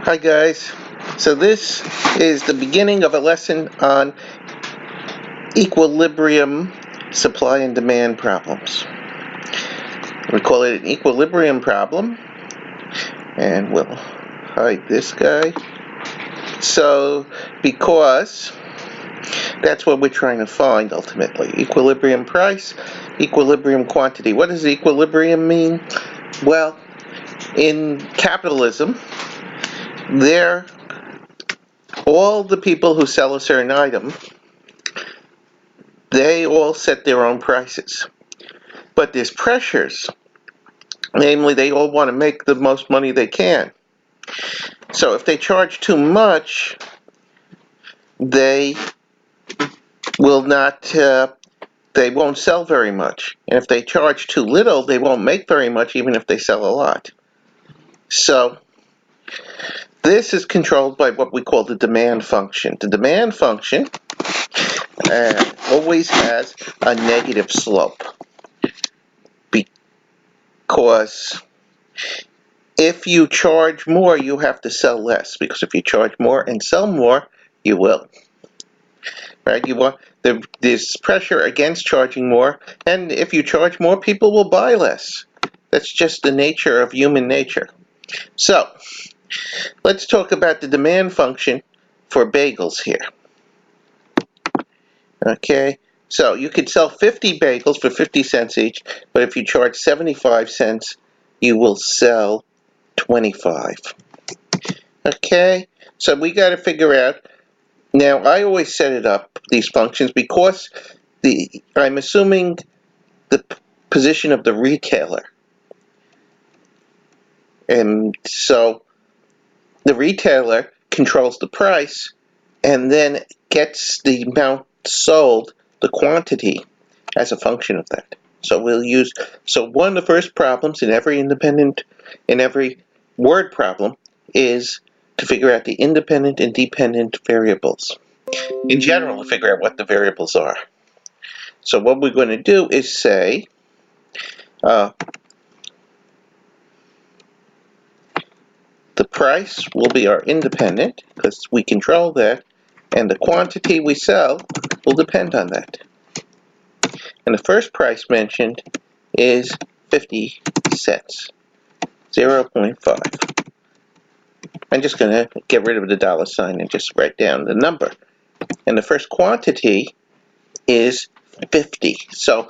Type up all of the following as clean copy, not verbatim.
Hi guys, so this is the beginning of a lesson on equilibrium supply and demand problems. We call it an equilibrium problem, and we'll hide this guy. So, because that's what we're trying to find ultimately. Equilibrium price, equilibrium quantity. What does equilibrium mean? Well, in capitalism, all the people who sell a certain item, they all set their own prices. But there's pressures. Namely, they all want to make the most money they can. So if they charge too much, they will not, they won't sell very much. And if they charge too little, they won't make very much even if they sell a lot. So this is controlled by what we call the demand function. The demand function always has a negative slope, because if you charge more, you have to sell less, because if you charge more and sell more, you will. Right? There's pressure against charging more, and if you charge more, people will buy less. That's just the nature of human nature. So, let's talk about the demand function for bagels here. Okay, so you could sell 50 bagels for 50 cents each, but if you charge 75 cents, you will sell 25. Okay, so we got to figure out. Now, I always set it up, these functions, because I'm assuming the position of the retailer. And so the retailer controls the price and then gets the amount sold, the quantity, as a function of that. So one of the first problems in every word problem is to figure out the independent and dependent variables. In general, to figure out what the variables are. So what we're going to do is say the price will be our independent, because we control that, and the quantity we sell will depend on that. And the first price mentioned is 50 cents, 0.5. I'm just going to get rid of the dollar sign and just write down the number. And the first quantity is 50. So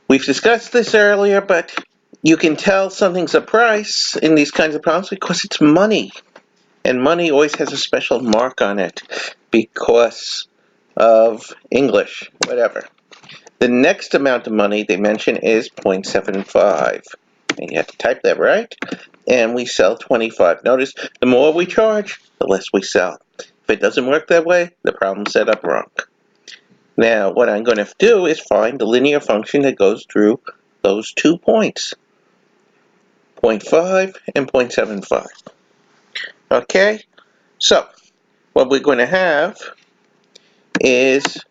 we've discussed this earlier, but you can tell something's a price in these kinds of problems because it's money. And money always has a special mark on it because of English, whatever. The next amount of money they mention is 0.75. And you have to type that right. And we sell 25. Notice, the more we charge, the less we sell. If it doesn't work that way, the problem's set up wrong. Now, what I'm going to do is find the linear function that goes through those 2 points, 0.5 and 0.75. Okay? So, what we're going to have is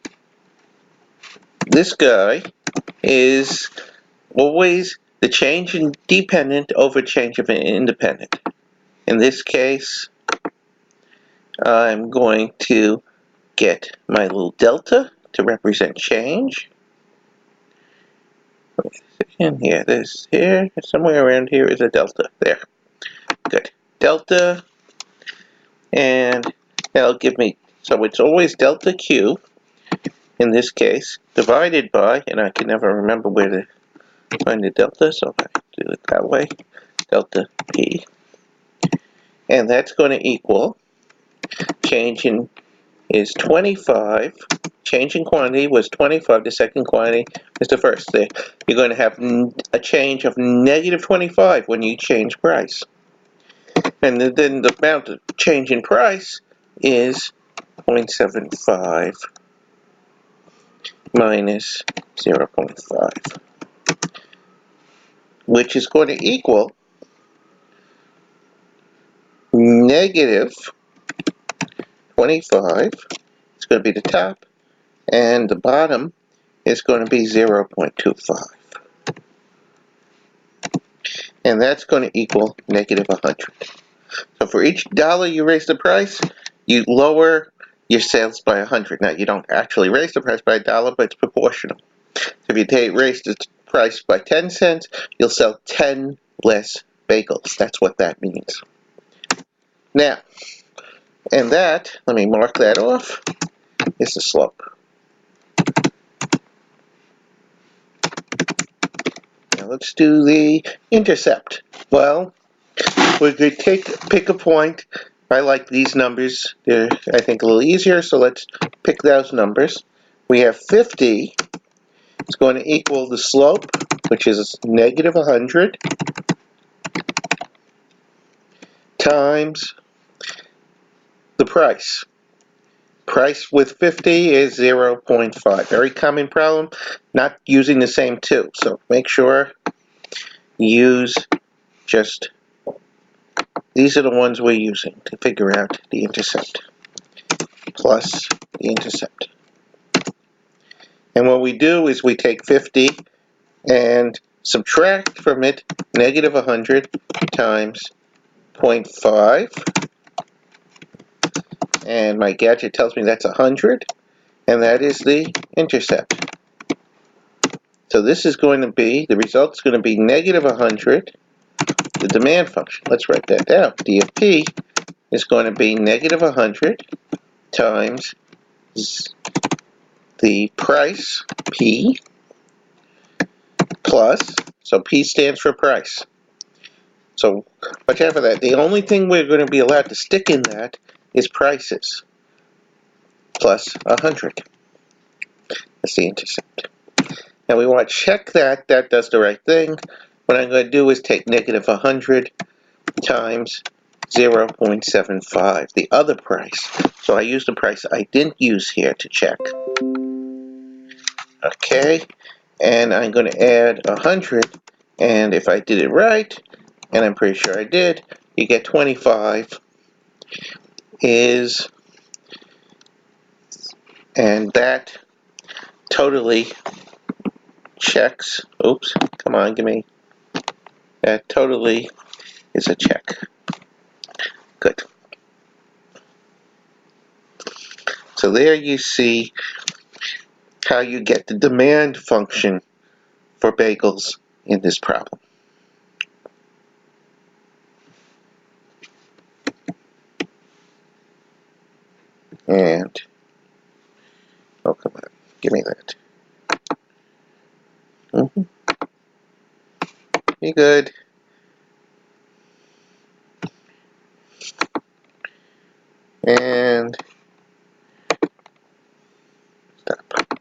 this guy is always the change in dependent over change of independent. In this case, I'm going to get my little delta to represent change. And here, somewhere around here is a delta. There. Good. Delta. And that'll give me, so it's always delta Q, in this case, divided by, and I can never remember where to find the delta, so I do it that way, delta P. And that's going to equal, change in is 25, change in quantity was 25, the second quantity is the first. You're going to have a change of negative 25 when you change price. And then the amount of change in price is 0.75 minus 0.5, which is going to equal negative 25. It's going to be the top, and the bottom is going to be 0.25. And that's going to equal negative 100. So for each dollar you raise the price, you lower your sales by 100. Now, you don't actually raise the price by a dollar, but it's proportional. So if you raise the price by 10 cents, you'll sell 10 less bagels. That's what that means. Now, and that, let me mark that off, is the slope. Now let's do the intercept. Well, we could pick a point. I like these numbers. They're, I think, a little easier, so let's pick those numbers. We have 50. It's going to equal the slope, which is negative 100, times the price. Price with 50 is 0.5. Very common problem, not using the same two. So make sure you use just, these are the ones we're using to figure out the intercept, plus the intercept. And what we do is we take 50 and subtract from it negative 100 times 0.5. And my gadget tells me that's 100. And that is the intercept. So this is going to be, the result is going to be negative 100, the demand function. Let's write that down. D of P is going to be negative 100 times the price, P, plus, so P stands for price. So watch out for that. The only thing we're going to be allowed to stick in that is prices, plus 100. That's the intercept. Now we want to check that that does the right thing. What I'm going to do is take negative 100 times 0.75, the other price. So I used the price I didn't use here to check. Okay, and I'm going to add 100, and if I did it right, and I'm pretty sure I did, you get 25 is, and that totally checks, oops, come on, give me, that totally is a check. Good. So there you see how you get the demand function for bagels in this problem. And, oh come on, give me that. Be good. And